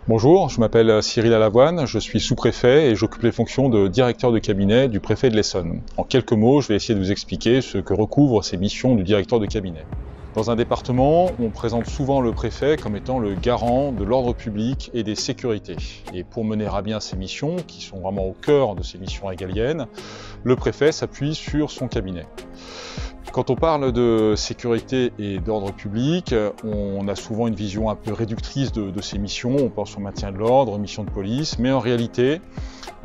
Bonjour, je m'appelle Cyril Alavoine, je suis sous-préfet et j'occupe les fonctions de directeur de cabinet du préfet de l'Essonne. En quelques mots, je vais essayer de vous expliquer ce que recouvrent ces missions du directeur de cabinet. Dans un département, on présente souvent le préfet comme étant le garant de l'ordre public et des sécurités. Et pour mener à bien ces missions, qui sont vraiment au cœur de ces missions régaliennes, le préfet s'appuie sur son cabinet. Quand on parle de sécurité et d'ordre public, on a souvent une vision un peu réductrice de ces missions. On pense au maintien de l'ordre, aux missions de police, mais en réalité,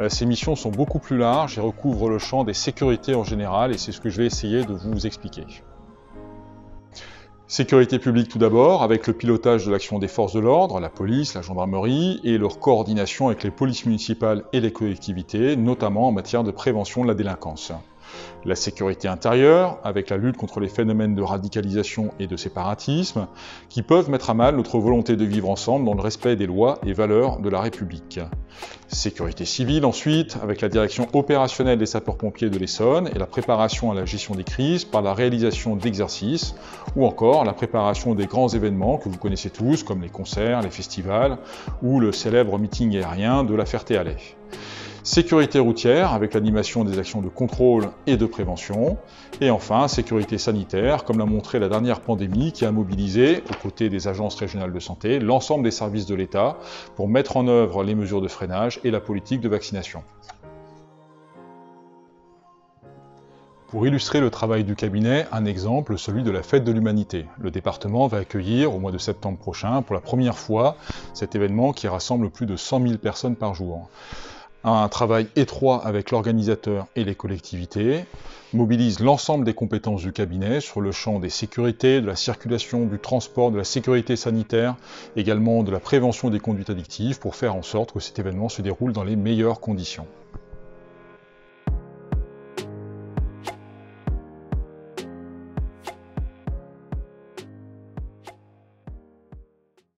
ces missions sont beaucoup plus larges et recouvrent le champ des sécurités en général, et c'est ce que je vais essayer de vous expliquer. Sécurité publique tout d'abord, avec le pilotage de l'action des forces de l'ordre, la police, la gendarmerie, et leur coordination avec les polices municipales et les collectivités, notamment en matière de prévention de la délinquance. La sécurité intérieure, avec la lutte contre les phénomènes de radicalisation et de séparatisme, qui peuvent mettre à mal notre volonté de vivre ensemble dans le respect des lois et valeurs de la République. Sécurité civile ensuite, avec la direction opérationnelle des sapeurs-pompiers de l'Essonne et la préparation à la gestion des crises par la réalisation d'exercices, ou encore la préparation des grands événements que vous connaissez tous, comme les concerts, les festivals, ou le célèbre meeting aérien de La Ferté-Alais. Sécurité routière, avec l'animation des actions de contrôle et de prévention. Et enfin, sécurité sanitaire, comme l'a montré la dernière pandémie qui a mobilisé, aux côtés des agences régionales de santé, l'ensemble des services de l'État pour mettre en œuvre les mesures de freinage et la politique de vaccination. Pour illustrer le travail du cabinet, un exemple, celui de la Fête de l'Humanité. Le département va accueillir au mois de septembre prochain, pour la première fois, cet événement qui rassemble plus de 100 000 personnes par jour. Un travail étroit avec l'organisateur et les collectivités, mobilise l'ensemble des compétences du cabinet sur le champ des sécurités, de la circulation, du transport, de la sécurité sanitaire, également de la prévention des conduites addictives pour faire en sorte que cet événement se déroule dans les meilleures conditions.